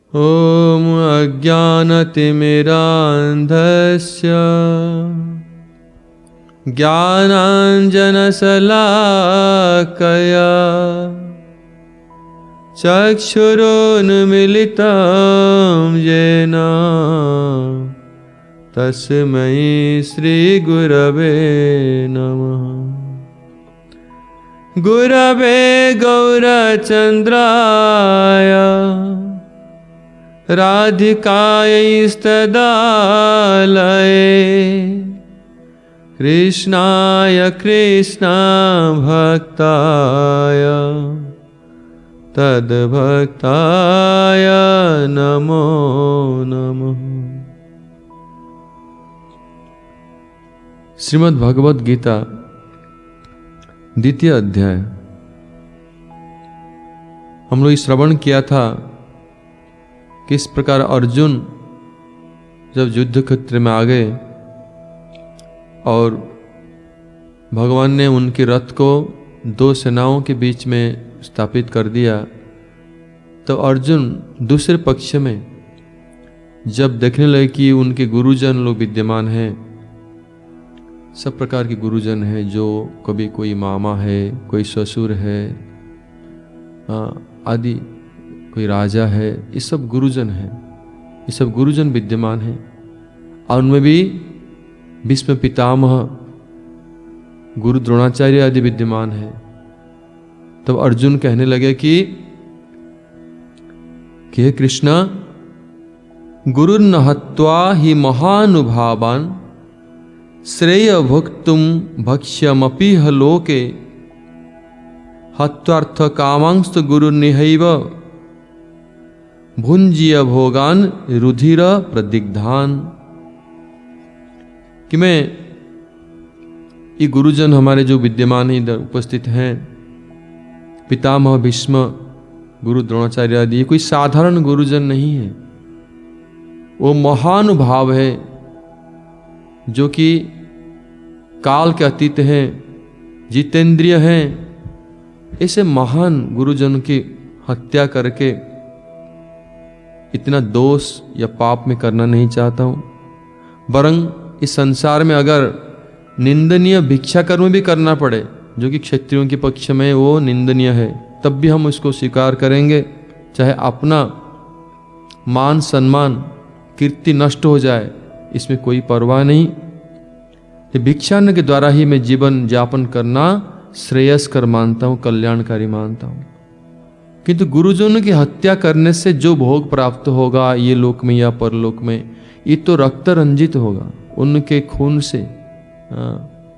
ॐ अज्ञानतिमिरान्धस्य ज्ञानाञ्जनशलाकया चक्षुरुन्मीलितं येन तस्मै श्रीगुरवे नमः। गुरवे गौरचन्द्राय राधिकायैस्तदालये कृष्णाय कृष्णभक्ताय तद्भक्ताय नमो नमः। श्रीमद् भगवद गीता द्वितीय अध्याय। हम लोग श्रवण किया था किस प्रकार अर्जुन जब युद्ध क्षेत्र में आ गए और भगवान ने उनके रथ को दो सेनाओं के बीच में स्थापित कर दिया, तो अर्जुन दूसरे पक्ष में जब देखने लगे कि उनके गुरुजन लोग विद्यमान हैं, सब प्रकार के गुरुजन हैं, जो कभी कोई मामा है, कोई ससुर है आदि, कोई राजा है, ये सब गुरुजन हैं, ये सब गुरुजन विद्यमान हैं। और उनमें भी भीष्म पितामह गुरु द्रोणाचार्य आदि विद्यमान है। तब अर्जुन कहने लगे कि हे कृष्ण, गुरुर्न हत्वा हि महानुभावान् श्रेय भोक्तुम भक्ष्यमपीह लोके हत्वार्थ कामांस्तु गुरुर्निहैव भुंजीय भोगान रुधिर प्रदिग्धान। कि मैं ये गुरुजन हमारे जो विद्यमान है इधर उपस्थित हैं, पितामह भीष्म, गुरु द्रोणाचार्य आदि, ये कोई साधारण गुरुजन नहीं है, वो महानुभाव है जो कि काल के अतीत हैं, जितेंद्रिय हैं। ऐसे महान गुरुजन की हत्या करके इतना दोष या पाप में करना नहीं चाहता हूँ। वरं इस संसार में अगर निंदनीय भिक्षा कर्म भी करना पड़े, जो कि क्षत्रियों के पक्ष में वो निंदनीय है, तब भी हम उसको स्वीकार करेंगे, चाहे अपना मान सम्मान कीर्ति नष्ट हो जाए, इसमें कोई परवाह नहीं। भिक्षान्न के द्वारा ही मैं जीवन यापन करना श्रेयस्कर मानता हूँ, कल्याणकारी मानता हूँ। किंतु गुरुजनों की हत्या करने से जो भोग प्राप्त होगा ये लोक में या परलोक में, ये तो रक्त रंजित होगा, उनके खून से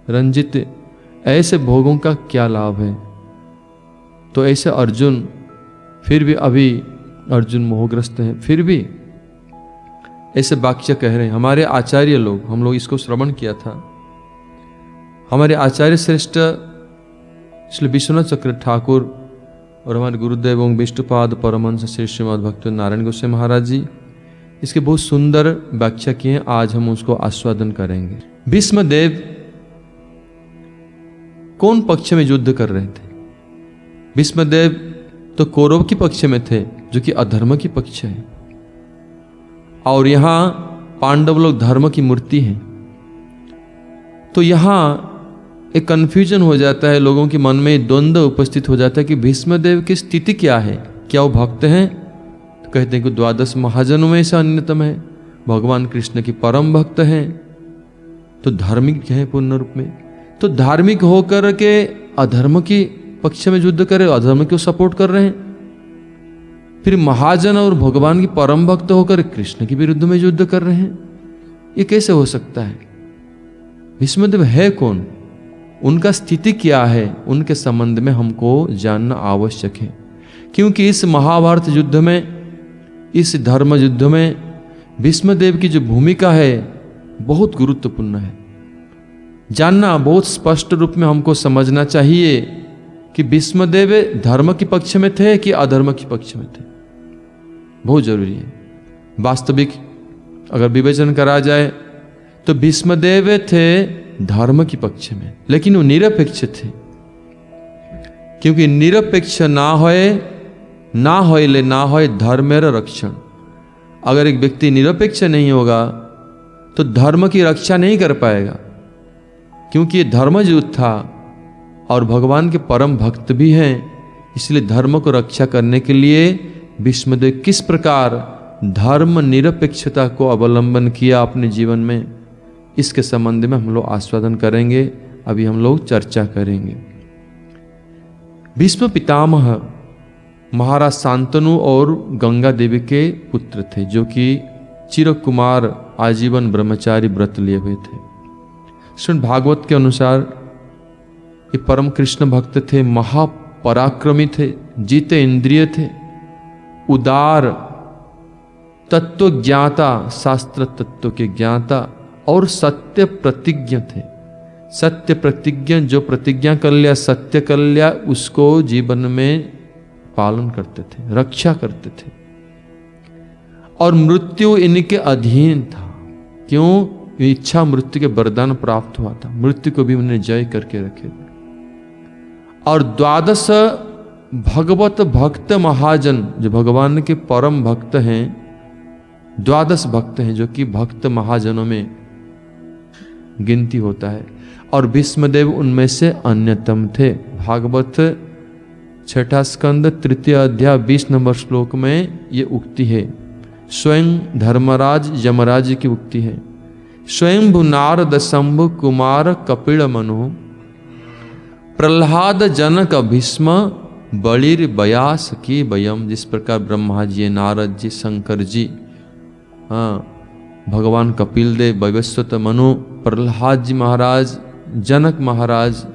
रंजित ऐसे भोगों का क्या लाभ है। तो ऐसे अर्जुन फिर भी, अभी अर्जुन मोहग्रस्त हैं, फिर भी ऐसे वाक्य कह रहे हैं। हमारे आचार्य लोग, हम लोग इसको श्रवण किया था, हमारे आचार्य श्रेष्ठ श्री विश्वनाथ चक्र ठाकुर और हमारे गुरुदेव एवं विष्णुपाद परमहंस श्री श्रीमद् भक्त नारायण गोस्वामी महाराज जी इसके बहुत सुंदर व्याख्या किए हैं। आज हम उसको आस्वादन करेंगे। भीष्मदेव कौन पक्ष में युद्ध कर रहे थे? भीष्मदेव तो कौरव के पक्ष में थे, जो कि अधर्म की पक्ष है, और यहां पांडव लोग धर्म की मूर्ति हैं। तो यहां एक कंफ्यूजन हो जाता है, लोगों के मन में द्वंद्व उपस्थित हो जाता है कि भीष्मदेव की स्थिति क्या है। क्या वो भक्त हैं? तो कहते हैं कि 12 महाजनों में से अन्यतम है, भगवान कृष्ण की परम भक्त हैं, तो धार्मिक हैं पूर्ण रूप में। तो धार्मिक होकर के अधर्म की पक्ष में युद्ध करे, अधर्म को सपोर्ट कर रहे हैं। फिर महाजन और भगवान की परम भक्त होकर कृष्ण के विरुद्ध में युद्ध कर रहे हैं। ये कैसे हो सकता है? भीष्मदेव है कौन? उनका स्थिति क्या है? उनके संबंध में हमको जानना आवश्यक है, क्योंकि इस महाभारत युद्ध में, इस धर्म युद्ध में भीष्मदेव की जो भूमिका है बहुत गुरुत्वपूर्ण है। जानना बहुत स्पष्ट रूप में हमको समझना चाहिए कि भीष्मदेव धर्म के पक्ष में थे कि अधर्म के पक्ष में थे, बहुत जरूरी है। वास्तविक अगर विवेचन करा जाए तो भीष्मदेव थे धर्म के पक्ष में, लेकिन वो निरपेक्ष थे, क्योंकि निरपेक्ष ना होए धर्मेर रक्षण, अगर एक व्यक्ति निरपेक्ष नहीं होगा तो धर्म की रक्षा नहीं कर पाएगा, क्योंकि ये धर्मज युद्ध था और भगवान के परम भक्त भी हैं। इसलिए धर्म को रक्षा करने के लिए भीष्मदेव किस प्रकार धर्म निरपेक्षता को अवलंबन किया अपने जीवन में, इसके संबंध में हम लोग आस्वादन करेंगे। अभी हम लोग चर्चा करेंगे। भीष्म पितामह महाराज शांतनु और गंगा देवी के पुत्र थे, जो कि चिरकुमार आजीवन ब्रह्मचारी व्रत लिए हुए थे। श्रीमद् भागवत के अनुसार ये परम कृष्ण भक्त थे, महापराक्रमी थे, जीते इंद्रिय थे, उदार तत्व ज्ञाता, शास्त्र तत्व के ज्ञाता और सत्य प्रतिज्ञ थे। सत्य प्रतिज्ञ, जो प्रतिज्ञा कर लिया, सत्य कर लिया, उसको जीवन में पालन करते थे, रक्षा करते थे। और मृत्यु इनके अधीन था। क्यों? इच्छा मृत्यु के वरदान प्राप्त हुआ था, मृत्यु को भी उन्होंने जय करके रखे थे। और 12 भगवत भक्त महाजन, जो भगवान के परम भक्त हैं, 12 भक्त हैं जो कि भक्त महाजनों में गिनती होता है, और भीष्मदेव उनमें से अन्यतम थे। भागवत 6 स्कंद 3 अध्याय 20 नंबर श्लोक में ये उक्ति है। स्वयं धर्मराज यमराज की उक्ति है। स्वयंभु नारद शंभु कुमार कपिल मनु प्रहलाद जनक भीष्म बलिर बयास की बयम। जिस प्रकार ब्रह्मा जी, नारद जी, शंकर जी, भगवान कपिल देव, वैवस्वत मनु, प्रहलाद जी महाराज, जनक महाराज,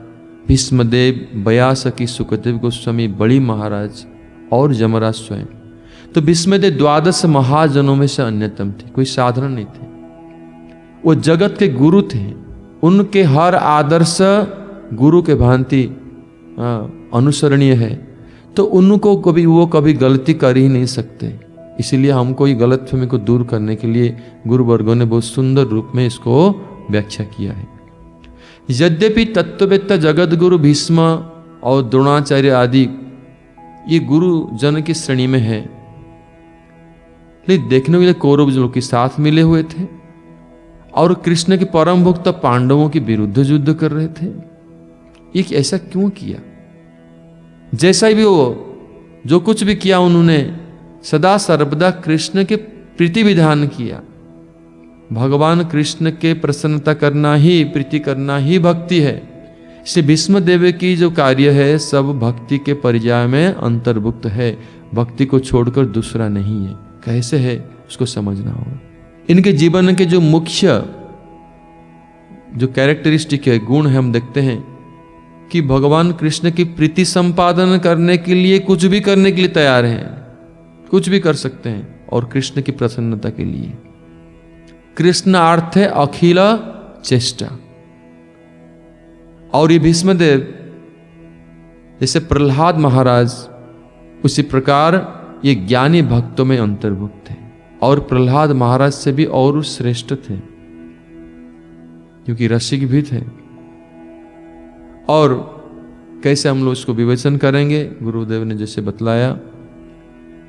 भीष्मदेव, बयासकी, सुखदेव गोस्वामी, बड़ी महाराज और यमराज स्वयं। तो भीष्मदेव 12 महाजनों में से अन्यतम थे, कोई साधारण नहीं थे। वो जगत के गुरु थे। उनके हर आदर्श गुरु के भांति अनुसरणीय है। तो उनको वो कभी गलती कर ही नहीं सकते। इसीलिए हमको ये गलतफहमी को दूर करने के लिए गुरु वर्गों ने बहुत सुंदर रूप में इसको व्याख्या किया है। यद्यपि तत्ववेत्ता जगत गुरु भीष्म और द्रोणाचार्य आदि ये गुरु जन की श्रेणी में है, लेकिन देखने के लिए कौरव लोग के साथ मिले हुए थे और कृष्ण के परम भक्त पांडवों के विरुद्ध युद्ध कर रहे थे। ये ऐसा क्यों किया? जैसा भी हो, जो कुछ भी किया, उन्होंने सदा सर्वदा कृष्ण के प्रीति विधान किया। भगवान कृष्ण के प्रसन्नता करना ही, प्रीति करना ही भक्ति है। इसलिए भीष्म देव की जो कार्य है सब भक्ति के पर्याय में अंतर्भुक्त है, भक्ति को छोड़कर दूसरा नहीं है। कैसे है उसको समझना होगा। इनके जीवन के जो मुख्य जो कैरेक्टरिस्टिक है, गुण है, हम देखते हैं कि भगवान कृष्ण की प्रीति संपादन करने के लिए कुछ भी करने के लिए तैयार हैं, कुछ भी कर सकते हैं। और कृष्ण की प्रसन्नता के लिए कृष्ण अर्थ है अखिल चेष्टा। और ये भीष्मदेव जैसे प्रहलाद महाराज, उसी प्रकार ये ज्ञानी भक्तों में अंतर्भुक्त थे। और प्रहलाद महाराज से भी और श्रेष्ठ थे, क्योंकि रसिक भी थे। और कैसे हम लोग इसको विवेचन करेंगे, गुरुदेव ने जैसे बतलाया।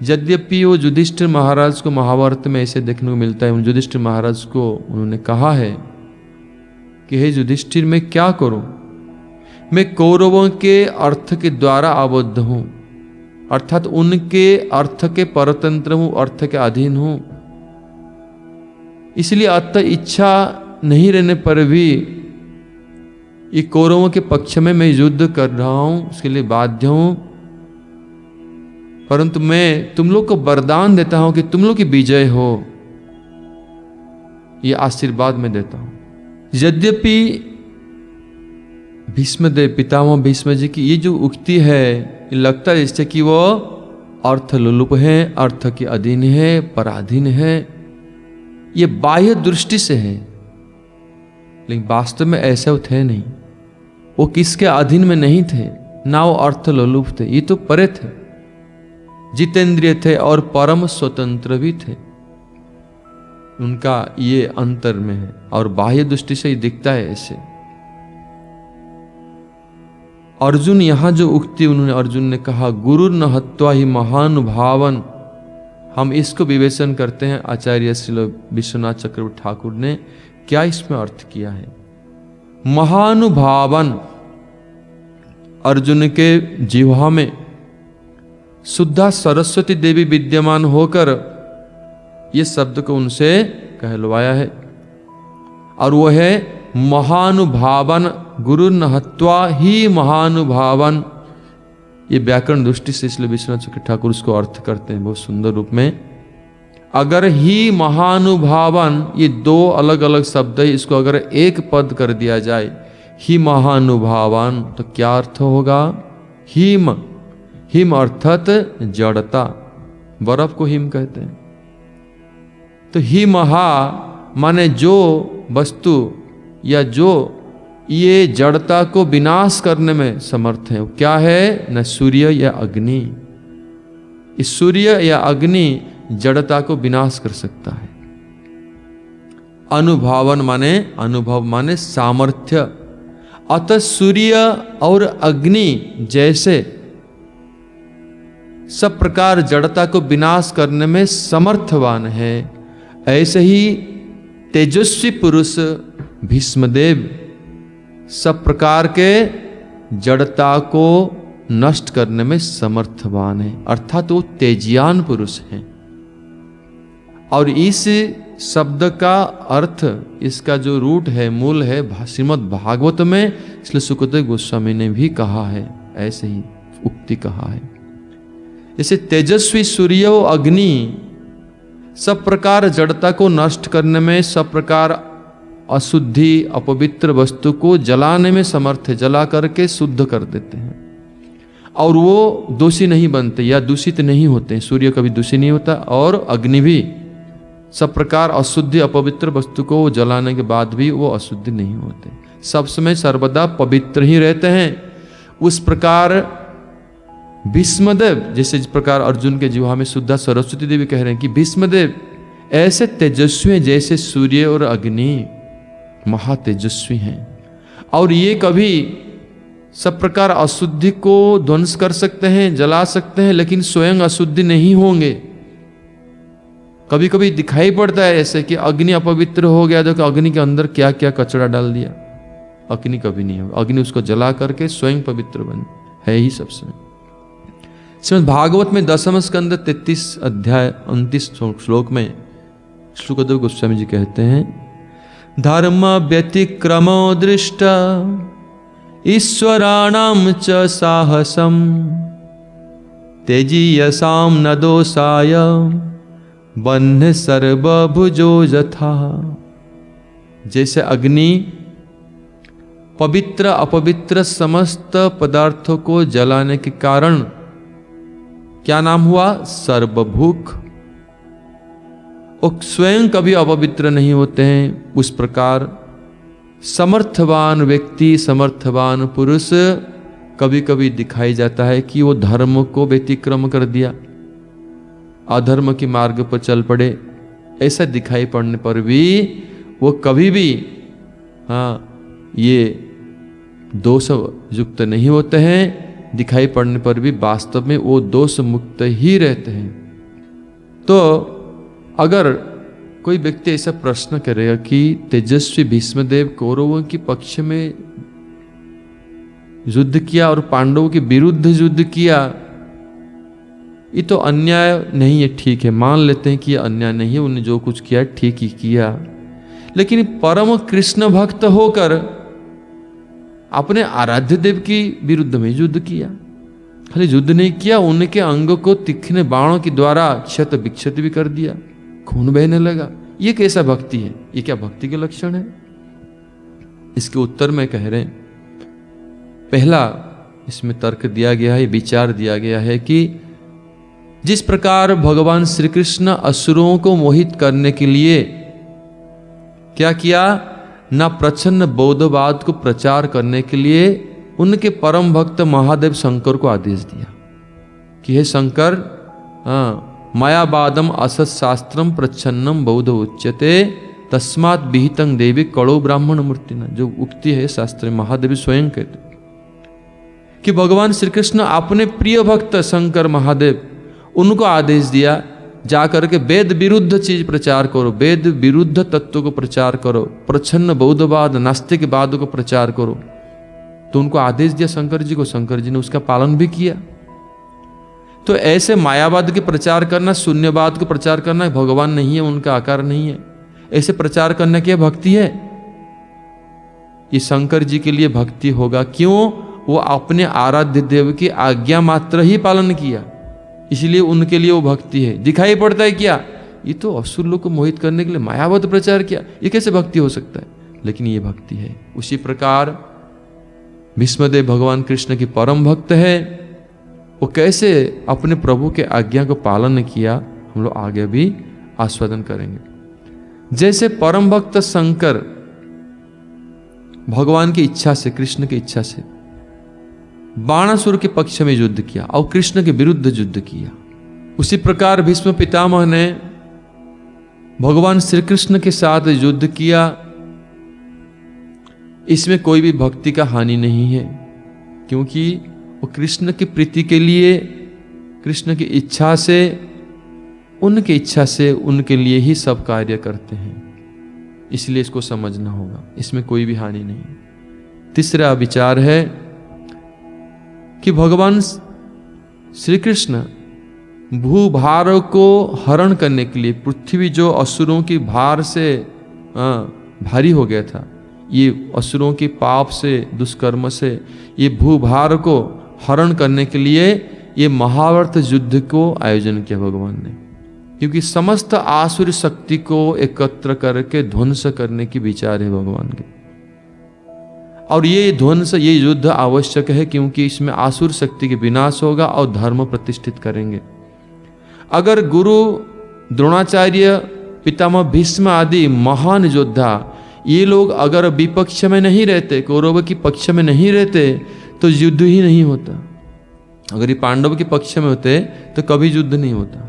यद्यपि वो युधिष्ठिर महाराज को महाभारत में ऐसे देखने को मिलता है, उन युधिष्ठिर महाराज को उन्होंने कहा है कि हे युधिष्ठिर, मैं क्या करूं? मैं कौरवों के अर्थ के द्वारा आबद्ध हूं, अर्थात उनके अर्थ के परतंत्र हूं, अर्थ के अधीन हूं। इसलिए अत इच्छा नहीं रहने पर भी ये कौरवों के पक्ष में मैं युद्ध कर रहा हूं, उसके लिए बाध्य हूं। परंतु मैं तुम लोग को वरदान देता हूं कि तुम लोग की विजय हो, ये आशीर्वाद मैं देता हूं। यद्यपि भीष्मदेव, पितामह भीष्म जी की ये जो उक्ति है, ये लगता है जैसे कि वो अर्थ लोलुप है, अर्थ के अधीन है, पराधीन है। ये बाह्य दृष्टि से है, लेकिन वास्तव में ऐसे वो थे नहीं। वो किसके अधीन में नहीं थे, ना वो अर्थ लोलुप थे, ये तो परे थे, जितेंद्रिय थे और परम स्वतंत्र भी थे। उनका ये अंतर में है और बाह्य दृष्टि से ही दिखता है ऐसे। अर्जुन, यहां जो उक्ति उन्होंने अर्जुन ने कहा, गुरु न हत्वा ही महानुभावन हम इसको विवेचन करते हैं आचार्य श्री विश्वनाथ चक्रवर्ती ठाकुर ने क्या इसमें अर्थ किया है। महानुभावन, अर्जुन के जिह्वा में शुद्धा सरस्वती देवी विद्यमान होकर ये शब्द को उनसे कहलवाया है। और वो है महानुभावन, गुरु नहत्वा ही महानुभावन। ये व्याकरण दृष्टि से इसलिए विश्वनाथ चक्रवर्ती ठाकुर उसको अर्थ करते हैं बहुत सुंदर रूप में। अगर ही महानुभावन, ये दो अलग अलग शब्द है, इसको अगर एक पद कर दिया जाए ही महानुभावन, तो क्या अर्थ होगा। हिम, हिम अर्थात जड़ता, बर्फ को हिम कहते हैं। तो ही महा माने जो वस्तु या जो ये जड़ता को विनाश करने में समर्थ है, क्या है, न सूर्य या अग्नि। इस सूर्य या अग्नि जड़ता को विनाश कर सकता है। अनुभावन माने, अनुभव माने सामर्थ्य। अतः सूर्य और अग्नि जैसे सब प्रकार जड़ता को विनाश करने में समर्थवान है, ऐसे ही तेजस्वी पुरुष भीष्मदेव सब प्रकार के जड़ता को नष्ट करने में समर्थवान है, अर्थात वो तेजियान पुरुष हैं। और इस शब्द का अर्थ, इसका जो रूट है, मूल है श्रीमद् भागवत में, इसलिए सुखदेव गोस्वामी ने भी कहा है, ऐसे ही उक्ति कहा है। जैसे तेजस्वी सूर्य व अग्नि सब प्रकार जड़ता को नष्ट करने में, सब प्रकार अशुद्धि अपवित्र वस्तु को जलाने में समर्थ है, जला करके शुद्ध कर देते हैं और वो दोषी नहीं बनते या दूषित नहीं होते। सूर्य कभी दूषित नहीं होता और अग्नि भी सब प्रकार अशुद्धि अपवित्र वस्तु को जलाने के बाद भी वो अशुद्धि नहीं होते, सब समय सर्वदा पवित्र ही रहते हैं। उस प्रकार भीष्मदेव, जैसे जिस प्रकार अर्जुन के जिह्वा में शुद्धा सरस्वती देवी कह रहे हैं कि भीष्मदेव ऐसे तेजस्वी जैसे सूर्य और अग्नि महातेजस्वी हैं, और ये कभी सब प्रकार अशुद्धि को ध्वंस कर सकते हैं, जला सकते हैं, लेकिन स्वयं अशुद्धि नहीं होंगे। कभी कभी दिखाई पड़ता है ऐसे कि अग्नि अपवित्र हो गया तो अग्नि के अंदर क्या क्या कचरा डाल दिया, अग्नि कभी नहीं होगा। अग्नि उसको जला करके स्वयं पवित्र बन है ही सबसे। श्रीमद् भागवत में 10वें स्कंद 33 अध्याय 29 श्लोक में सुखदेव गोस्वामी जी कहते हैं, धर्म व्यतिक्रमो दृष्ट ईश्वराणाम च साहसम तेजीयसाम न दोषाय बन्ह सर्वभुजो यथा। जैसे अग्नि पवित्र अपवित्र समस्त पदार्थों को जलाने के कारण क्या नाम हुआ, सर्वभूख, और स्वयं कभी अपवित्र नहीं होते हैं। उस प्रकार समर्थवान व्यक्ति, समर्थवान पुरुष कभी कभी दिखाई जाता है कि वो धर्म को व्यतिक्रम कर दिया, अधर्म के मार्ग पर चल पड़े। ऐसा दिखाई पड़ने पर भी वो कभी भी ये दोष युक्त नहीं होते हैं, दिखाई पड़ने पर भी वास्तव में वो दोष मुक्त ही रहते हैं। तो अगर कोई व्यक्ति ऐसा प्रश्न करेगा कि तेजस्वी भीष्मदेव कौरवों के पक्ष में युद्ध किया और पांडवों के विरुद्ध युद्ध किया, ये तो अन्याय नहीं है, ठीक है, मान लेते हैं कि ये अन्याय नहीं है, उन्होंने जो कुछ किया ठीक ही किया। लेकिन परम कृष्ण भक्त होकर अपने आराध्य देव की विरुद्ध में युद्ध किया। खाली युद्ध नहीं किया, उनके अंग को तीक्ष्ण बाणों के द्वारा क्षत विक्षत भी कर दिया, खून बहने लगा। ये कैसा भक्ति है, ये क्या भक्ति के लक्षण है? इसके उत्तर में कह रहे हैं, पहला इसमें तर्क दिया गया है, विचार दिया गया है कि जिस प्रकार भगवान श्री कृष्ण असुरों को मोहित करने के लिए क्या किया, ना प्रच्छन्न बौद्धवाद को प्रचार करने के लिए उनके परम भक्त महादेव शंकर को आदेश दिया कि हे शंकर, मायावादम असत शास्त्रम प्रच्छन्नम बौद्ध उच्यते तस्मात् विहितं देवी कड़ो ब्राह्मण मूर्तिना। जो उक्ति है शास्त्र में, महादेव स्वयं कहते कि भगवान श्री कृष्ण अपने प्रिय भक्त शंकर महादेव उनको आदेश दिया, जा करके वेद विरुद्ध चीज प्रचार करो, वेद विरुद्ध तत्व को प्रचार करो, प्रच्छन्न बौद्धवाद नास्तिकवाद को प्रचार करो। तो उनको आदेश दिया शंकर जी को, शंकर जी ने उसका पालन भी किया। तो ऐसे मायावाद के प्रचार करना, शून्यवाद को प्रचार करना भगवान नहीं है, उनका आकार नहीं है। ऐसे प्रचार करने की भक्ति है? ये शंकर जी के लिए भक्ति होगा। क्यों? वो अपने आराध्य देव की आज्ञा मात्र ही पालन किया, इसलिए उनके लिए वो भक्ति है। दिखाई पड़ता है क्या? ये तो असुर लोग को मोहित करने के लिए मायावाद प्रचार किया, ये कैसे भक्ति हो सकता है? लेकिन ये भक्ति है। उसी प्रकार भीष्मदेव भगवान कृष्ण की परम भक्त है। वो कैसे अपने प्रभु के आज्ञा को पालन किया, हम लोग आगे भी आस्वादन करेंगे। जैसे परम भक्त शंकर भगवान की इच्छा से, कृष्ण की इच्छा से बाणासुर के पक्ष में युद्ध किया और कृष्ण के विरुद्ध युद्ध किया, उसी प्रकार भीष्म पितामह ने भगवान श्री कृष्ण के साथ युद्ध किया। इसमें कोई भी भक्ति का हानि नहीं है, क्योंकि वो कृष्ण की प्रीति के लिए, कृष्ण की इच्छा से, उनकी इच्छा से, उनके लिए ही सब कार्य करते हैं। इसलिए इसको समझना होगा, इसमें कोई भी हानि नहीं। तीसरा विचार है कि भगवान श्री कृष्ण भूभार को हरण करने के लिए, पृथ्वी जो असुरों की भार से भारी हो गया था, ये असुरों के पाप से, दुष्कर्म से, ये भूभार को हरण करने के लिए ये महाभारत युद्ध को आयोजन किया भगवान ने। क्योंकि समस्त आसुरी शक्ति को एकत्र करके ध्वंस करने की विचार है भगवान के। और ये ध्वंस, ये युद्ध आवश्यक है, क्योंकि इसमें आसुर शक्ति के विनाश होगा और धर्म प्रतिष्ठित करेंगे। अगर गुरु द्रोणाचार्य, पितामह भीष्म आदि महान योद्धा, ये लोग अगर विपक्ष में नहीं रहते, कौरव के पक्ष में नहीं रहते, तो युद्ध ही नहीं होता। अगर ये पांडव के पक्ष में होते तो कभी युद्ध नहीं होता,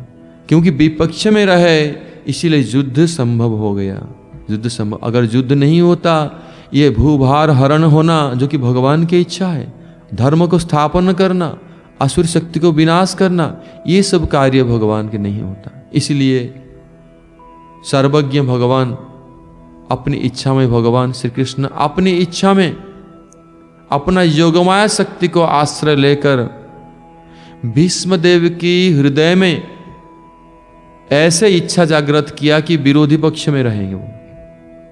क्योंकि विपक्ष में रहे, इसीलिए युद्ध संभव हो गया। युद्ध संभव, अगर युद्ध नहीं होता, ये भूभार हरण होना जो कि भगवान की इच्छा है, धर्म को स्थापन करना, असुर शक्ति को विनाश करना, ये सब कार्य भगवान के नहीं होता। इसलिए सर्वज्ञ भगवान अपनी इच्छा में, भगवान श्री कृष्ण अपनी इच्छा में अपना योगमाया शक्ति को आश्रय लेकर भीष्मदेव की हृदय में ऐसे इच्छा जागृत किया कि विरोधी पक्ष में रहेंगे वो,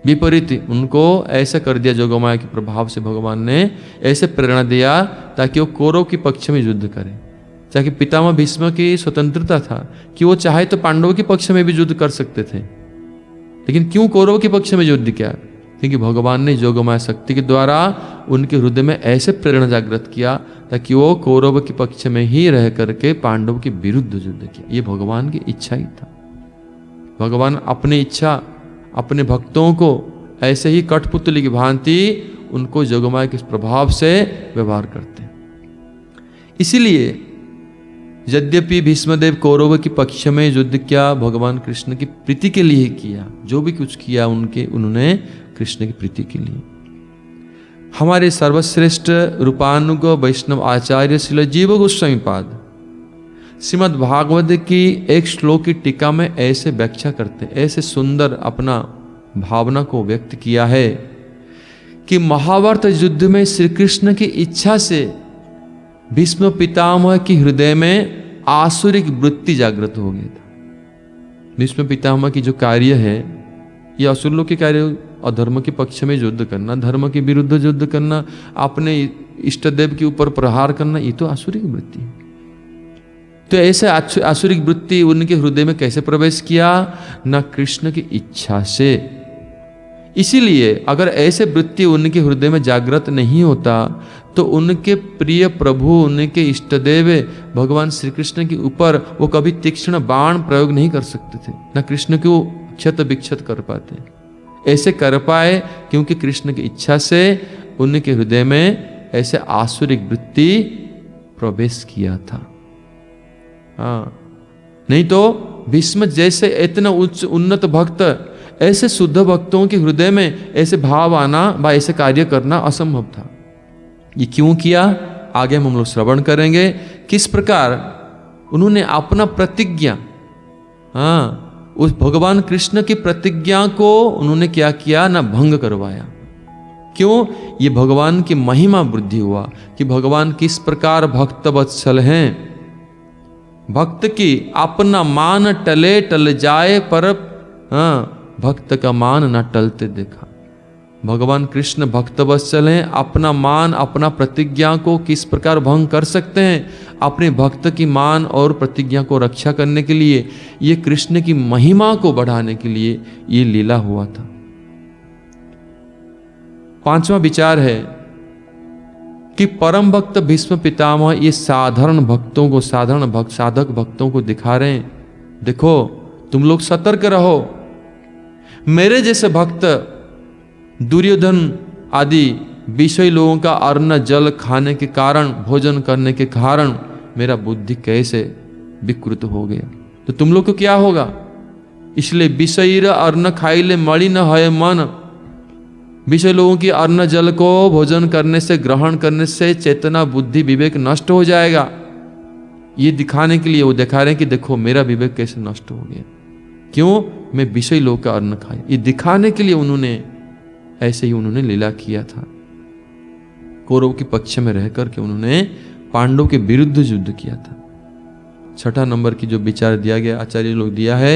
विपरीत उनको ऐसा कर दिया। योगमाया के प्रभाव से भगवान ने ऐसे प्रेरणा दिया ताकि वो कौरव के पक्ष में युद्ध करें। ताकि पितामह भीष्म की स्वतंत्रता था कि वो चाहे तो पांडवों के पक्ष में भी युद्ध कर सकते थे, लेकिन क्यों कौरव के पक्ष में युद्ध किया? क्योंकि भगवान ने योगमाया शक्ति के द्वारा उनके हृदय में ऐसे प्रेरणा जागृत किया ताकि वो कौरव के पक्ष में ही रह करके पांडव के विरुद्ध युद्ध किया। ये भगवान की इच्छा ही था। भगवान अपनी इच्छा, अपने भक्तों को ऐसे ही कठपुतली की भांति उनको योगमाया के प्रभाव से व्यवहार करते हैं। इसीलिए यद्यपि भीष्मदेव कौरव के पक्ष में युद्ध किया, भगवान कृष्ण की प्रीति के लिए किया। जो भी कुछ किया उन्होंने कृष्ण की प्रीति के लिए। हमारे सर्वश्रेष्ठ रूपानुग वैष्णव आचार्य श्रील जीव गोस्वामी पाद श्रीमद् भागवत की एक श्लोक की टीका में ऐसे व्याख्या करते, ऐसे सुंदर अपना भावना को व्यक्त किया है कि महाभारत युद्ध में श्री कृष्ण की इच्छा से भीष्म पितामह की हृदय में आसुरिक वृत्ति जागृत हो गया था। भीष्म पितामह की जो कार्य है, ये असुर लोग के कार्य, अधर्म के पक्ष में युद्ध करना, धर्म के विरुद्ध युद्ध करना, अपने इष्ट देव के ऊपर प्रहार करना, ये तो आसुरिक वृत्ति है। तो ऐसे आसुरिक वृत्ति उनके हृदय में कैसे प्रवेश किया? न कृष्ण की इच्छा से। इसीलिए अगर ऐसे वृत्ति उनके हृदय में जागृत नहीं होता तो उनके प्रिय प्रभु, उनके इष्टदेव भगवान श्री कृष्ण के ऊपर वो कभी तीक्ष्ण बाण प्रयोग नहीं कर सकते थे, न कृष्ण को क्षत विक्षत कर पाते। ऐसे कर पाए क्योंकि कृष्ण की इच्छा से उनके हृदय में ऐसे आसुरिक वृत्ति प्रवेश किया था। हाँ, नहीं तो भीष्म जैसे इतना उच्च उन्नत भक्त, ऐसे शुद्ध भक्तों के हृदय में ऐसे भाव आना व ऐसे कार्य करना असंभव था। ये क्यों किया, आगे हम लोग श्रवण करेंगे। किस प्रकार उन्होंने अपना प्रतिज्ञा, हाँ, उस भगवान कृष्ण की प्रतिज्ञा को उन्होंने क्या किया ना, भंग करवाया। क्यों? ये भगवान की महिमा वृद्धि हुआ कि भगवान किस प्रकार भक्त वत्सल हैं। भक्त की अपना मान टले टल जाए पर हाँ, भक्त का मान ना टलते देखा। भगवान कृष्ण भक्त वत्सल हैं, अपना मान अपना प्रतिज्ञा को किस प्रकार भंग कर सकते हैं, अपने भक्त की मान और प्रतिज्ञा को रक्षा करने के लिए, ये कृष्ण की महिमा को बढ़ाने के लिए ये लीला हुआ था। पांचवा विचार है कि परम भक्त भीष्म पितामह ये साधारण भक्तों को, साधारण भक्त साधक भक्तों को दिखा रहे हैं, देखो तुम लोग सतर्क रहो। मेरे जैसे भक्त दुर्योधन आदि विषय लोगों का अन्न जल खाने के कारण, भोजन करने के कारण मेरा बुद्धि कैसे विकृत हो गया, तो तुम लोग को क्या होगा। इसलिए विषय अन्न खाइले मणि न है मन। विषय लोगों की अन्न जल को भोजन करने से, ग्रहण करने से चेतना बुद्धि विवेक नष्ट हो जाएगा। ये दिखाने के लिए वो दिखा रहे हैं कि देखो मेरा विवेक कैसे नष्ट हो गया, क्यों, मैं विषय लोग का अन्न खाया। ये दिखाने के लिए उन्होंने ऐसे ही उन्होंने लीला किया था। कौरव के पक्ष में रह करके उन्होंने पांडव के विरुद्ध युद्ध किया था। छठा नंबर की जो विचार दिया गया आचार्य लोग दिया है,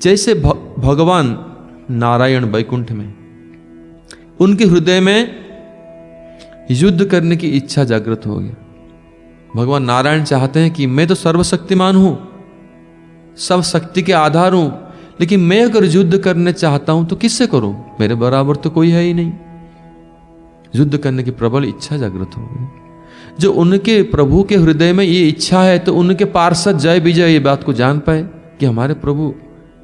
जैसे भगवान नारायण वैकुंठ में, उनके हृदय में युद्ध करने की इच्छा जागृत हो गया। भगवान नारायण चाहते हैं कि मैं तो सर्वशक्तिमान हूं, सब शक्ति के आधार हूं, लेकिन मैं अगर युद्ध करने चाहता हूं तो किससे करूं, मेरे बराबर तो कोई है ही नहीं। युद्ध करने की प्रबल इच्छा जागृत हो गई। जो उनके प्रभु के हृदय में ये इच्छा है, तो उनके पार्षद जय विजय ये बात को जान पाए कि हमारे प्रभु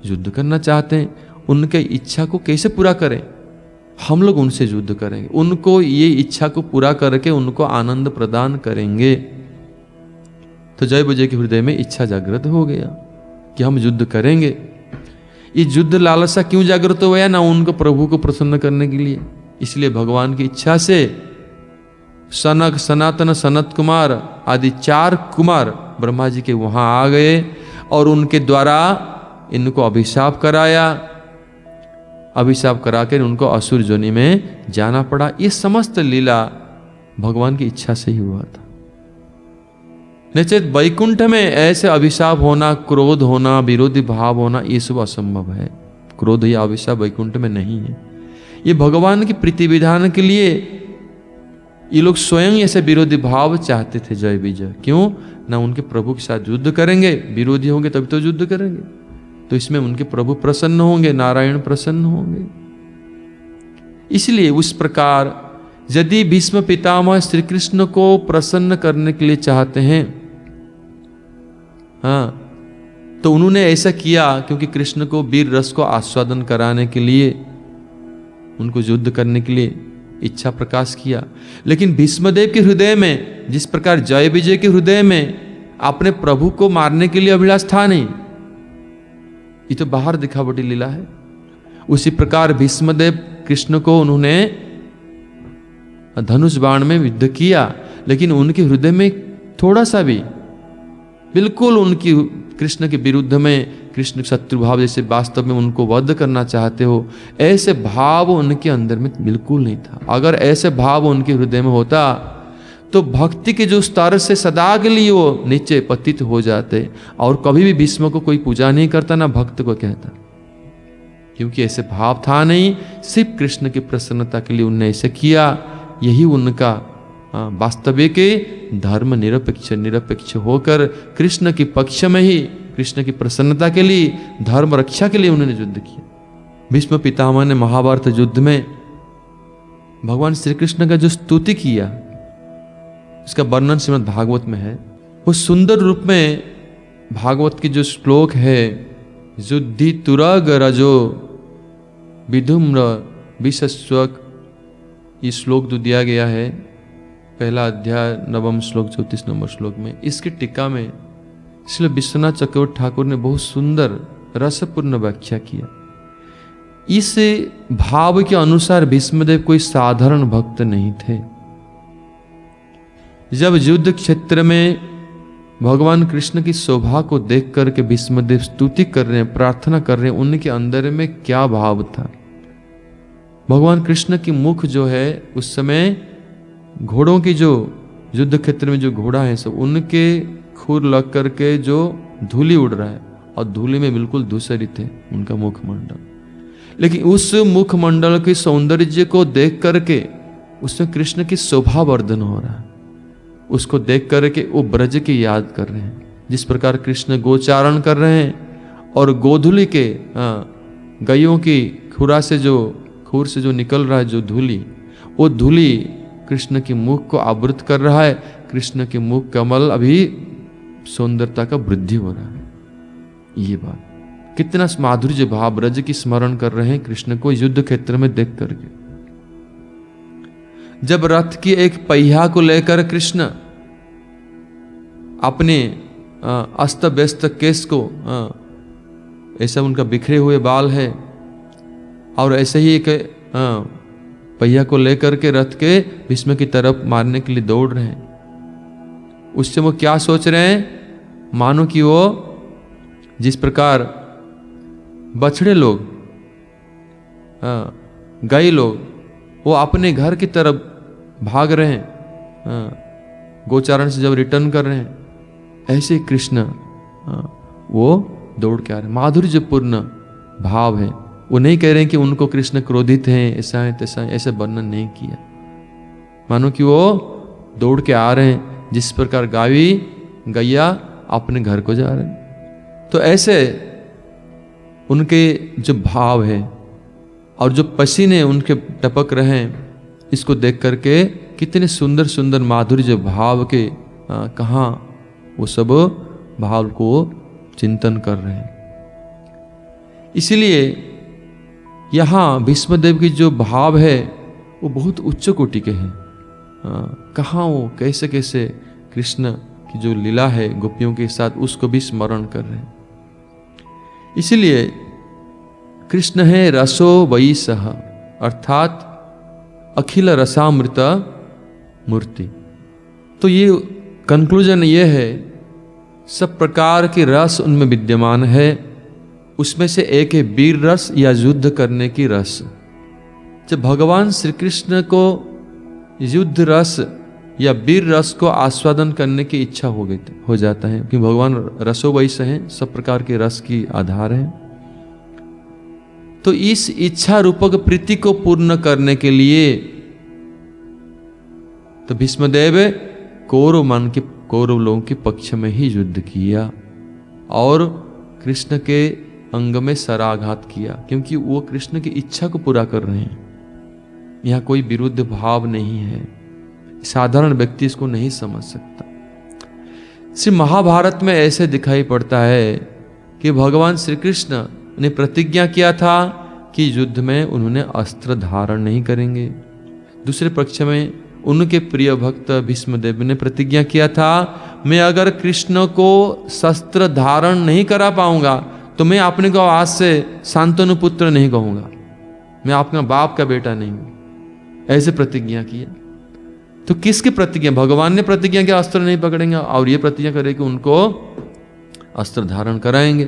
युद्ध करना चाहते हैं, उनके इच्छा को कैसे पूरा करें, हम लोग उनसे युद्ध करेंगे, उनको ये इच्छा को पूरा करके उनको आनंद प्रदान करेंगे। तो जय विजय के हृदय में इच्छा जागृत हो गया कि हम युद्ध करेंगे। ये युद्ध लालसा क्यों जागृत हो गया ना, उनको प्रभु को प्रसन्न करने के लिए। इसलिए भगवान की इच्छा से सनक, सनातन, सनत कुमार आदि 4 कुमार ब्रह्मा जी के वहां आ गए और उनके द्वारा इनको अभिशाप कराया। अभिशाप कराकर उनको असुर योनि में जाना पड़ा। ये समस्त लीला भगवान की इच्छा से ही हुआ था। निश्चित वैकुंठ में ऐसे अभिशाप होना, क्रोध होना, विरोधी भाव होना, ये सब असंभव है। क्रोध या अभिशाप वैकुंठ में नहीं है। ये भगवान की प्रीति विधान के लिए ये लोग स्वयं ऐसे विरोधी भाव चाहते थे जय विजय। क्यों ना, उनके प्रभु के साथ युद्ध करेंगे, विरोधी होंगे तभी तो युद्ध करेंगे, तो इसमें उनके प्रभु प्रसन्न होंगे, नारायण प्रसन्न होंगे। इसलिए उस प्रकार यदि भीष्म पितामह श्री कृष्ण को प्रसन्न करने के लिए चाहते हैं, हाँ, तो उन्होंने ऐसा किया क्योंकि कृष्ण को वीर रस को आस्वादन कराने के लिए, उनको युद्ध करने के लिए इच्छा प्रकाश किया। लेकिन भीष्मदेव के हृदय में जिस प्रकार जय विजय के हृदय में अपने प्रभु को मारने के लिए अभिलाष था नहीं, ये तो बाहर दिखावटी लीला है। उसी प्रकार भीष्मदेव कृष्ण को उन्होंने धनुष बाण में युद्ध किया, लेकिन उनके हृदय में थोड़ा सा भी, बिल्कुल उनकी कृष्ण के विरुद्ध में, कृष्ण शत्रु भाव जैसे वास्तव में उनको वध करना चाहते हो, ऐसे भाव उनके अंदर में बिल्कुल नहीं था। अगर ऐसे भाव उनके हृदय में होता तो भक्ति के जो स्तर से सदा के लिए वो नीचे पतित हो जाते और कभी भी भीष्म को कोई पूजा नहीं करता, ना भक्त को कहता, क्योंकि ऐसे भाव था नहीं। सिर्फ कृष्ण की प्रसन्नता के लिए उन्होंने ऐसे किया। यही उनका वास्तविक धर्म निरपेक्ष होकर कृष्ण के पक्ष में ही, कृष्ण की प्रसन्नता के लिए, धर्म रक्षा के लिए उन्होंने युद्ध किया। भीष्म पितामह ने महाभारत युद्ध में भगवान श्री कृष्ण का जो स्तुति किया, उसका वर्णन श्रीमद् भागवत में है। वो सुंदर रूप में भागवत की जो श्लोक है, युद्धि तुरग रजो विधुम्र विशस्वक, ये श्लोक जो दिया गया है पहला अध्याय 9वां श्लोक 34 नंबर श्लोक में, इसकी टीका में इसलिए विश्वनाथ चक्रवर्ती ठाकुर ने बहुत सुंदर रसपूर्ण व्याख्या किया। इस भाव के अनुसार भीष्मदेव कोई साधारण भक्त नहीं थे। जब युद्ध क्षेत्र में भगवान कृष्ण की शोभा को देख करके भीष्मदेव स्तुति कर रहे हैं, प्रार्थना कर रहे हैं, उनके अंदर में क्या भाव था। भगवान कृष्ण की मुख जो है उस समय घोड़ों की जो युद्ध क्षेत्र में जो घोड़ा है सब उनके खुर लग करके जो धूली उड़ रहा है और धूली में बिल्कुल धूसरित है उनका मुखमंडल। लेकिन उस मुखमंडल के सौंदर्य को देख करके उसमें कृष्ण की शोभा वर्धन हो रहा है। उसको देख करके वो ब्रज की याद कर रहे हैं, जिस प्रकार कृष्ण गोचारण कर रहे हैं और गोधूली के गायों की खुरा से जो खुर से जो निकल रहा है जो धूली, वो धूली कृष्ण के मुख को आवृत कर रहा है। कृष्ण के मुख कमल अभी सौंदर्यता का वृद्धि हो रहा है। ये बात कितना माधुर्य भाव ब्रज की स्मरण कर रहे हैं कृष्ण को युद्ध क्षेत्र में देख करके। जब रथ की एक पहिया को लेकर कृष्ण अपने अस्त व्यस्त केस को ऐसा उनका बिखरे हुए बाल है और ऐसे ही एक पहिया को लेकर के रथ के भीष्म की तरफ मारने के लिए दौड़ रहे हैं। उससे वो क्या सोच रहे हैं, मानो कि वो जिस प्रकार बछड़े लोग गाय लोग वो अपने घर की तरफ भाग रहे हैं, गोचारण से जब रिटर्न कर रहे हैं, ऐसे ही कृष्ण वो दौड़ के आ रहे हैं। माधुर्यपूर्ण भाव है। वो नहीं कह रहे हैं कि उनको कृष्ण क्रोधित हैं, ऐसा है तैसा है, ऐसे वर्णन नहीं किया। मानो कि वो दौड़ के आ रहे हैं जिस प्रकार गावी गैया अपने घर को जा रहे हैं। तो ऐसे उनके जो भाव है और जो पसीने उनके टपक रहे हैं, इसको देख करके कितने सुंदर सुंदर माधुर्य भाव के कहाँ वो सब भाव को चिंतन कर रहे हैं। इसीलिए यहाँ भीष्मदेव की जो भाव है वो बहुत उच्च कोटि के हैं। कहाँ वो कैसे कैसे कृष्ण की जो लीला है गोपियों के साथ उसको भी स्मरण कर रहे हैं। इसीलिए कृष्ण है रसो वही सह, अर्थात अखिल रसामृत मूर्ति। तो ये कंक्लूजन ये है, सब प्रकार के रस उनमें विद्यमान है। उसमें से एक है वीर रस या युद्ध करने की रस। जब भगवान श्री कृष्ण को युद्ध रस या वीर रस को आस्वादन करने की इच्छा हो जाता है, क्योंकि भगवान रसो वैसे हैं, सब प्रकार के रस की आधार है। तो इस इच्छा रूपक प्रीति को पूर्ण करने के लिए तो भीष्मदेव कौरव लोगों के पक्ष में ही युद्ध किया और कृष्ण के अंग में सराघात किया, क्योंकि वो कृष्ण की इच्छा को पूरा कर रहे हैं। यहाँ कोई विरुद्ध भाव नहीं है, साधारण व्यक्ति इसको नहीं समझ सकता। श्री महाभारत में ऐसे दिखाई पड़ता है कि भगवान श्री कृष्ण ने प्रतिज्ञा किया था कि युद्ध में उन्होंने अस्त्र धारण नहीं करेंगे। दूसरे पक्ष में उनके प्रिय भक्त भीष्मदेव ने प्रतिज्ञा किया था, मैं अगर कृष्ण को शस्त्र धारण नहीं करा पाऊंगा तो मैं अपने को आज से शांतनु पुत्र नहीं कहूंगा, मैं आपका बाप का बेटा नहीं हूं। ऐसे प्रतिज्ञा किया। तो किसकी प्रतिज्ञा? भगवान ने प्रतिज्ञा किया अस्त्र नहीं पकड़ेंगे और ये प्रतिज्ञा करे कि उनको अस्त्र धारण कराएंगे।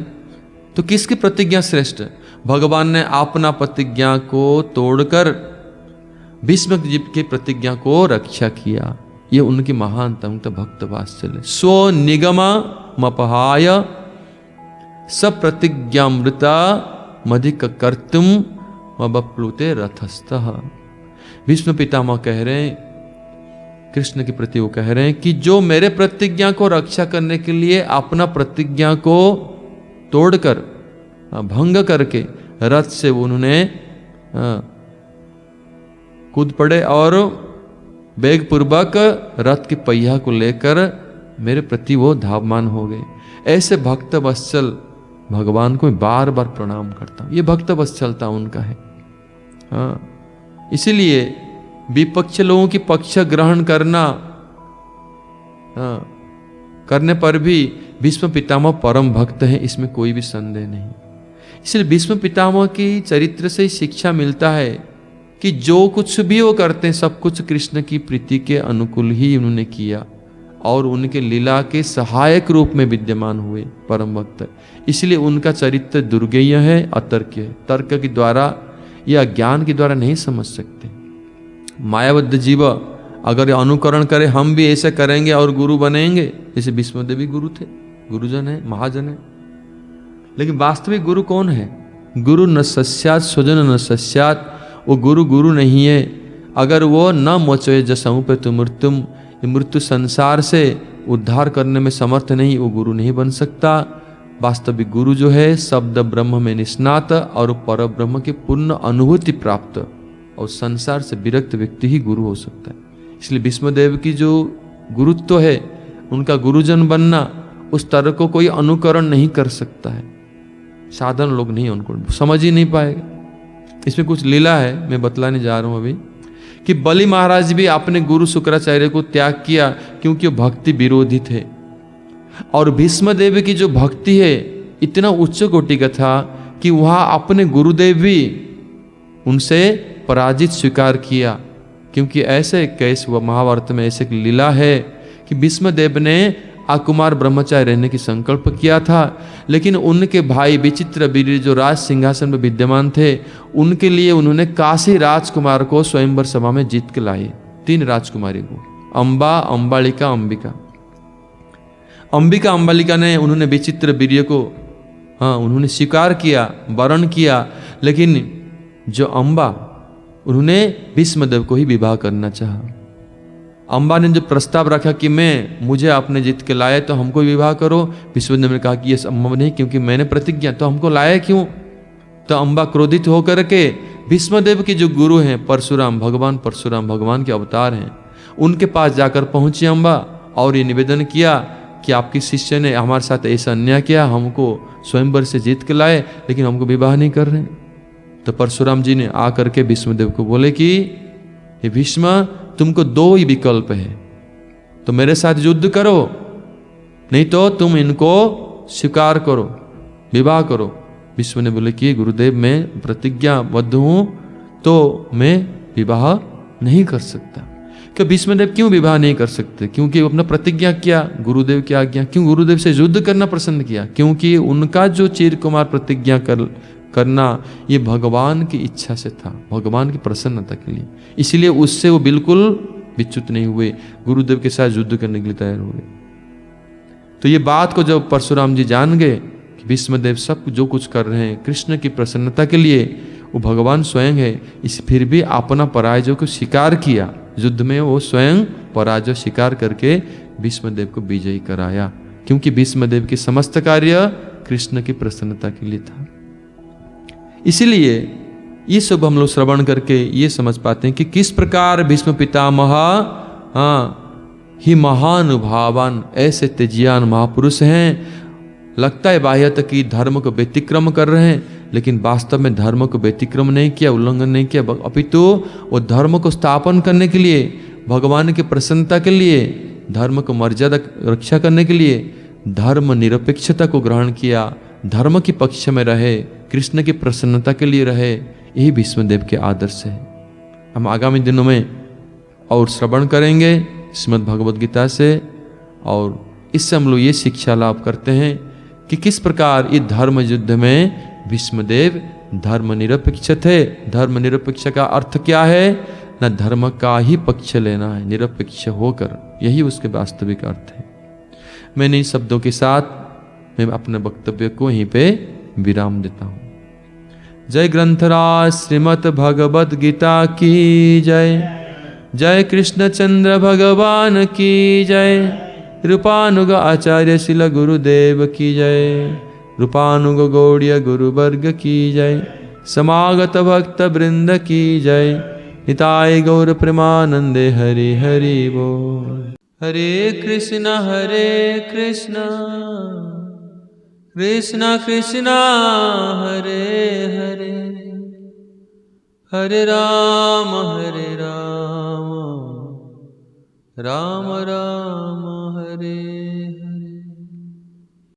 तो किसकी प्रतिज्ञा श्रेष्ठ है? भगवान ने अपना प्रतिज्ञा को तोड़कर भीष्म जी की प्रतिज्ञा को रक्षा किया। ये उनकी महानतम भक्त वात्सल्य। स्व निगम मपहाय सब प्रतिज्ञामृता मधिक कर्तुम मबप्लुते रथस्थः। भीष्म पितामह कह रहे हैं, कृष्ण के प्रति वो कह रहे हैं कि जो मेरे प्रतिज्ञा को रक्षा करने के लिए अपना प्रतिज्ञा को तोड़कर भंग करके रथ से उन्होंने कूद पड़े और वेग पूर्वक रथ के पहिया को लेकर मेरे प्रति वो धावमान हो गए। ऐसे भक्त वत्सल भगवान को मैं बार बार प्रणाम करता हूं। ये भक्त वत्सलता उनका है। इसीलिए विपक्ष लोगों की पक्ष ग्रहण करने पर भी भीष्म पितामह परम भक्त हैं, इसमें कोई भी संदेह नहीं। इसलिए भीष्म पितामह की चरित्र से शिक्षा मिलता है कि जो कुछ भी वो करते हैं सब कुछ कृष्ण की प्रीति के अनुकूल ही उन्होंने किया। और उनके लीला के सहायक रूप में विद्यमान हुए परम भक्त। इसलिए उनका चरित्र दुर्गेय है, अतर्क्य है। तर्क के द्वारा या ज्ञान के द्वारा नहीं समझ सकते। मायाबद्ध जीव अगर अनुकरण करे, हम भी ऐसा करेंगे और गुरु बनेंगे। जैसे भीष्मदेव भी गुरु थे, गुरुजन है, महाजन है। लेकिन वास्तविक गुरु कौन है? गुरु न सस्यात स्वजन न सस्यात। वो गुरु नहीं है अगर वो न मोचय जसऊ पे तु मृत्युम, मृत्यु संसार से उद्धार करने में समर्थ नहीं, वो गुरु नहीं बन सकता। वास्तविक गुरु जो है शब्द ब्रह्म में निष्णात और पर ब्रह्म की पूर्ण अनुभूति प्राप्त और संसार से विरक्त व्यक्ति ही गुरु हो सकता है। इसलिए भीष्मदेव की जो गुरुत्व है, उनका गुरुजन बनना, उस तरह को कोई अनुकरण नहीं कर सकता है। साधारण लोग नहीं, उनको समझ ही नहीं पाएगा। इसमें कुछ लीला है, मैं बतलाने जा रहा हूं अभी, कि बलि महाराज भी अपने गुरु शुक्राचार्य को त्याग किया क्योंकि वो भक्ति विरोधी थे। और भीष्मदेव की जो भक्ति है इतना उच्च कोटि का था कि वहां अपने गुरुदेव भी उनसे पराजित स्वीकार किया। क्योंकि ऐसे केस हुआ महाभारत में, ऐसे लीला है कि भीष्मदेव ने अकुमार ब्रह्मचारी रहने की संकल्प किया था, लेकिन उनके भाई विचित्रवीर्य जो राज सिंहासन में विद्यमान थे, उनके लिए उन्होंने काशी राजकुमार को स्वयंवर सभा में जीत के लाए। 3 राजकुमारी को, अंबा, अंबालिका, अंबिका। अंबिका अंबालिका ने उन्होंने विचित्रवीर्य को उन्होंने स्वीकार किया, वरण किया। लेकिन जो अंबा, उन्होंने भीष्मदेव को ही विवाह करना चाहा। अंबा ने जो प्रस्ताव रखा कि मुझे आपने जीत के लाया तो हमको विवाह करो, भीष्मदेव ने कहा कि यह संभव नहीं, क्योंकि मैंने प्रतिज्ञा, तो हमको लाया क्यों? तो अंबा क्रोधित होकर के भीष्मदेव के जो गुरु हैं परशुराम, भगवान परशुराम भगवान के अवतार हैं, उनके पास जाकर पहुंची अंबा और ये निवेदन किया कि आपकी शिष्य ने हमारे साथ ऐसा अन्याय किया, हमको स्वयंवर से जीत के लाए लेकिन हमको विवाह नहीं कर रहे। तो परशुराम जी ने आकर के भीष्मदेव को बोले कि हे भीष्म, तुमको 2 ही विकल्प है, तो मेरे साथ युद्ध करो, नहीं तो तुम इनको स्वीकार करो, विवाह करो। भीष्म ने बोले कि गुरुदेव मैं प्रतिज्ञाबद्ध हूं, तो मैं विवाह नहीं कर सकता। कि भीष्मदेव क्यों विवाह नहीं कर सकते? क्योंकि अपना प्रतिज्ञा किया, गुरुदेव की आज्ञा। क्यों गुरुदेव से युद्ध करना पसंद किया? क्योंकि उनका जो चीर कुमार प्रतिज्ञा करना ये भगवान की इच्छा से था, भगवान की प्रसन्नता के लिए। इसलिए उससे वो बिल्कुल विच्युत नहीं हुए, गुरुदेव के साथ युद्ध करने के लिए तैयार हुए। तो ये बात को जब परशुराम जी जान गए कि भीष्मदेव सब जो कुछ कर रहे हैं कृष्ण की प्रसन्नता के लिए, वो भगवान स्वयं है, इस फिर भी अपना पराजय को स्वीकार किया। युद्ध में वो स्वयं पराजय स्वीकार करके भीष्मदेव को विजयी कराया, क्योंकि भीष्मदेव के समस्त कार्य कृष्ण की प्रसन्नता के लिए था। इसीलिए ये सब हम लोग श्रवण करके ये समझ पाते हैं कि किस प्रकार भीष्म पितामह ही महानुभावान, ऐसे तेजियान महापुरुष हैं। लगता है बाह्यत की धर्म को व्यतिक्रम कर रहे हैं, लेकिन वास्तव में धर्म को व्यतिक्रम नहीं किया, उल्लंघन नहीं किया, अपितु वो धर्म को स्थापन करने के लिए, भगवान की प्रसन्नता के लिए, धर्म को मर्यादा रक्षा करने के लिए धर्म निरपेक्षता को ग्रहण किया, धर्म के पक्ष में रहे, कृष्ण की प्रसन्नता के लिए रहे। यही भीष्मदेव के आदर्श है। हम आगामी दिनों में और श्रवण करेंगे श्रीमद् भगवद गीता से, और इससे हम लोग ये शिक्षा लाभ करते हैं कि किस प्रकार ये धर्म युद्ध में भीष्मदेव धर्म निरपेक्ष थे। धर्म निरपेक्ष का अर्थ क्या है? न धर्म का ही पक्ष लेना है, निरपेक्ष होकर, यही उसके वास्तविक अर्थ है। मैंने इन शब्दों के साथ मैं अपने वक्तव्य को यहीं पे विराम देता हूँ। जय ग्रंथराज श्रीमद् भगवद गीता की जय। जय कृष्णचंद्र भगवान की जय। रूपानुग आचार्य शिल गुरुदेव की जय। रूपानुग गौड़ीय गुरुवर्ग की जय। समागत भक्त वृंद की जय। निताय गौर प्रेमानंदे हरि हरि बोल। हरे कृष्ण कृष्ण कृष्ण हरे हरे, हरे राम राम राम हरे